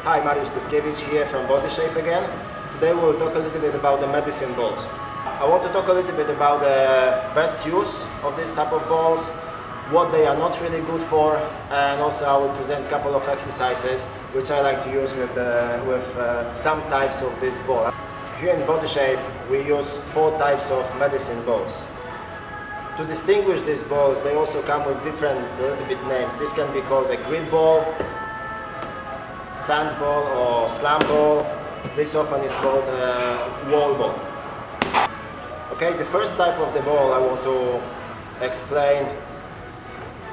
Hi, Mariusz Steckiewicz here from Body Shape again. Today we'll talk a little bit about the medicine balls. I want to talk a little bit about the best use of this type of balls, what they are not really good for, and also I will present a couple of exercises which I like to use with some types of this ball. Here in Body Shape we use 4 types of medicine balls. To distinguish these balls, they also come with different little bit names. This can be called a grip ball, sand ball or slam ball. This often is called a wall ball. Okay, the first type of the ball I want to explain,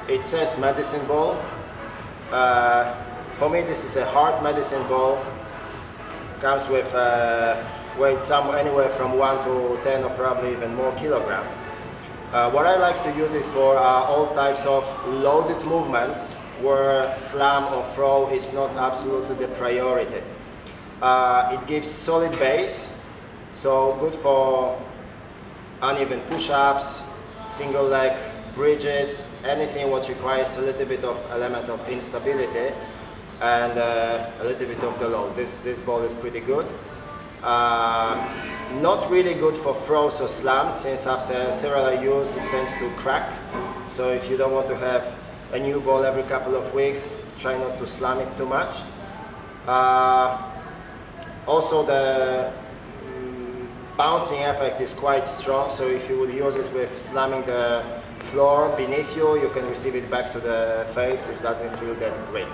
it says medicine ball. For me this is a hard medicine ball. Comes with weight anywhere from 1 to 10 or probably even more kilograms. What I like to use it for are all types of loaded movements where slam or throw is not absolutely the priority. It gives solid base, so good for uneven push-ups, single leg bridges, anything what requires a little bit of element of instability and a little bit of the load. This ball is pretty good. Not really good for throws or slams, since after several use it tends to crack. So if you don't want to have a new ball every couple of weeks, try not to slam it too much. Also the bouncing effect is quite strong, so if you would use it with slamming the floor beneath you, you can receive it back to the face, which doesn't feel that great.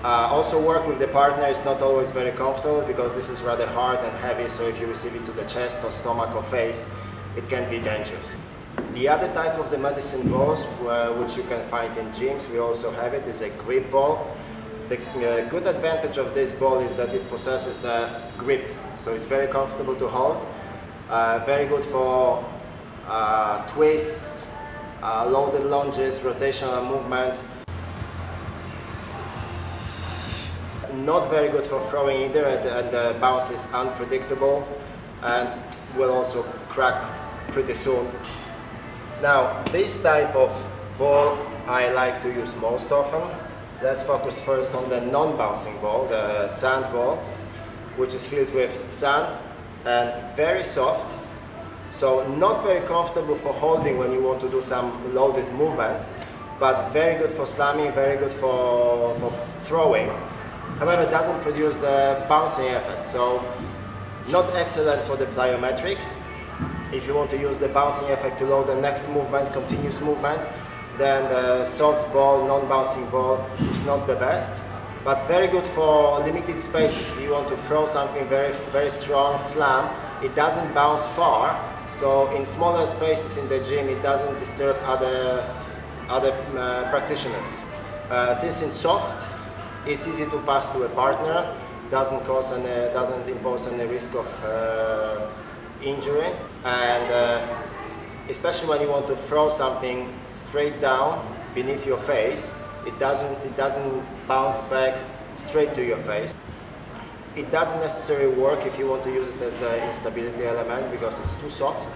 Also work with the partner is not always very comfortable because this is rather hard and heavy, so if you receive it to the chest or stomach or face, it can be dangerous. The other type of the medicine balls, which you can find in gyms, we also have it, is a grip ball. The good advantage of this ball is that it possesses the grip, so it's very comfortable to hold, very good for twists, loaded lunges, rotational movements. Not very good for throwing either, and the bounce is unpredictable and will also crack pretty soon. Now, this type of ball I like to use most often. Let's focus first on the non-bouncing ball, the sand ball, which is filled with sand and very soft. So not very comfortable for holding when you want to do some loaded movements, but very good for slamming, very good for throwing. However, it doesn't produce the bouncing effect, so not excellent for the plyometrics. If you want to use the bouncing effect to load the next movement, continuous movement, then the soft ball, non-bouncing ball is not the best, but very good for limited spaces. If you want to throw something very strong, slam, it doesn't bounce far, so in smaller spaces in the gym it doesn't disturb other practitioners. Since it's soft, it's easy to pass to a partner, doesn't impose any risk of injury, and especially when you want to throw something straight down beneath your face, it doesn't bounce back straight to your face. It doesn't necessarily work if you want to use it as the instability element because it's too soft.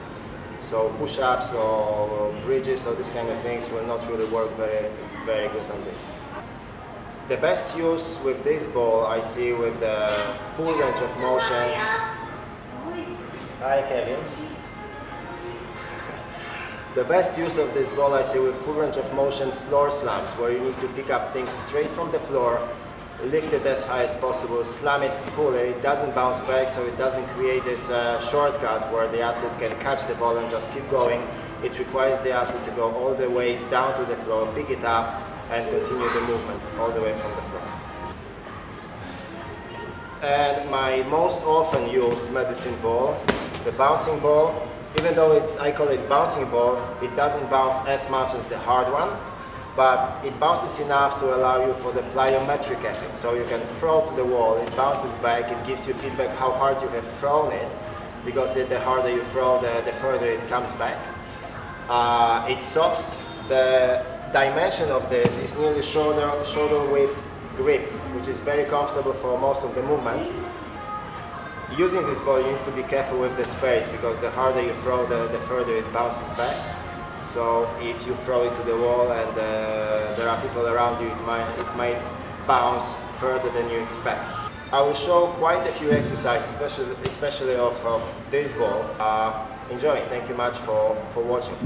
So push-ups or bridges or this kind of things will not really work very good on this. The best use with this ball I see with the full range of motion. Hi Kevin. The best use of this ball I see with full range of motion floor slams, where you need to pick up things straight from the floor, lift it as high as possible, slam it fully, it doesn't bounce back, so it doesn't create this shortcut where the athlete can catch the ball and just keep going. It requires the athlete to go all the way down to the floor, pick it up, and continue the movement all the way from the floor. And my most often used medicine ball, the bouncing ball, even though I call it bouncing ball, it doesn't bounce as much as the hard one, but it bounces enough to allow you for the plyometric effect. So you can throw to the wall, it bounces back, it gives you feedback how hard you have thrown it, because the harder you throw, the further it comes back. It's soft. The dimension of this is nearly shoulder width grip, which is very comfortable for most of the movements. Using this ball, you need to be careful with the space, because the harder you throw, the further it bounces back. So if you throw it to the wall and there are people around you, it might bounce further than you expect. I will show quite a few exercises, especially of this ball. Enjoy. Thank you much for watching.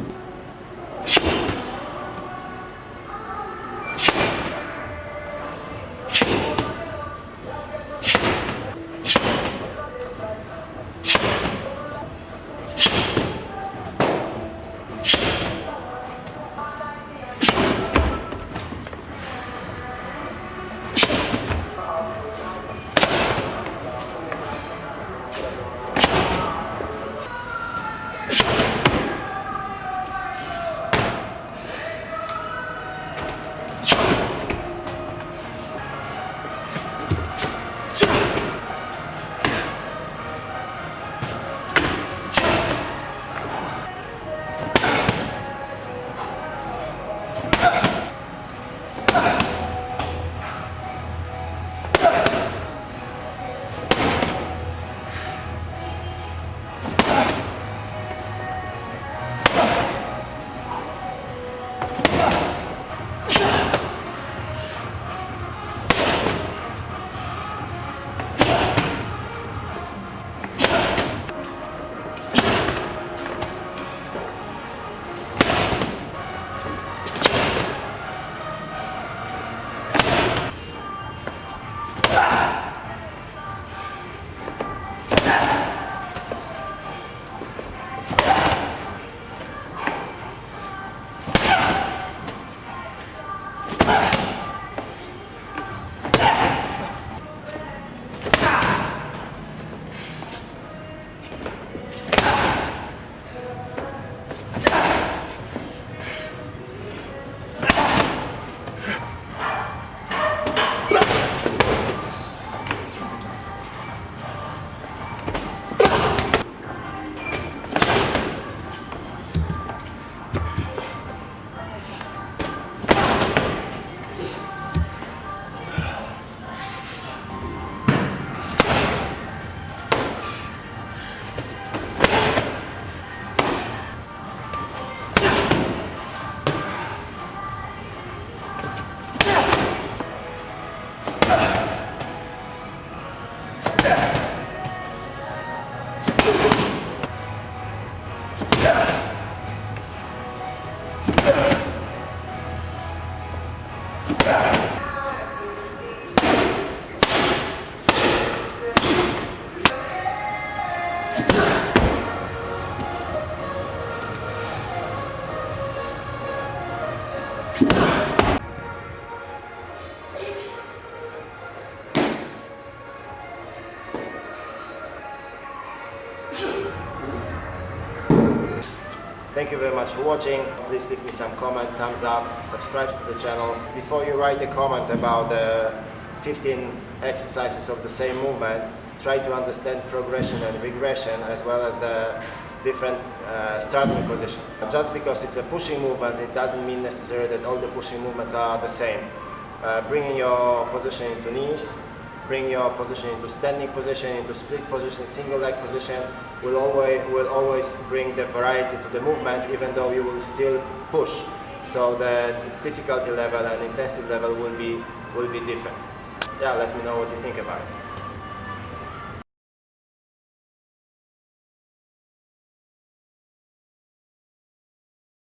Thank you very much for watching. Please leave me some comment, thumbs up, subscribe to the channel. Before you write a comment about the 15 exercises of the same movement, try to understand progression and regression as well as the different starting position. Just because it's a pushing movement, it doesn't mean necessarily that all the pushing movements are the same. Bringing your position into knees, bring your position into standing position, into split position, single leg position, will always bring the variety to the movement, even though you will still push. So the difficulty level and intensity level will be different. Yeah, let me know what you think about it.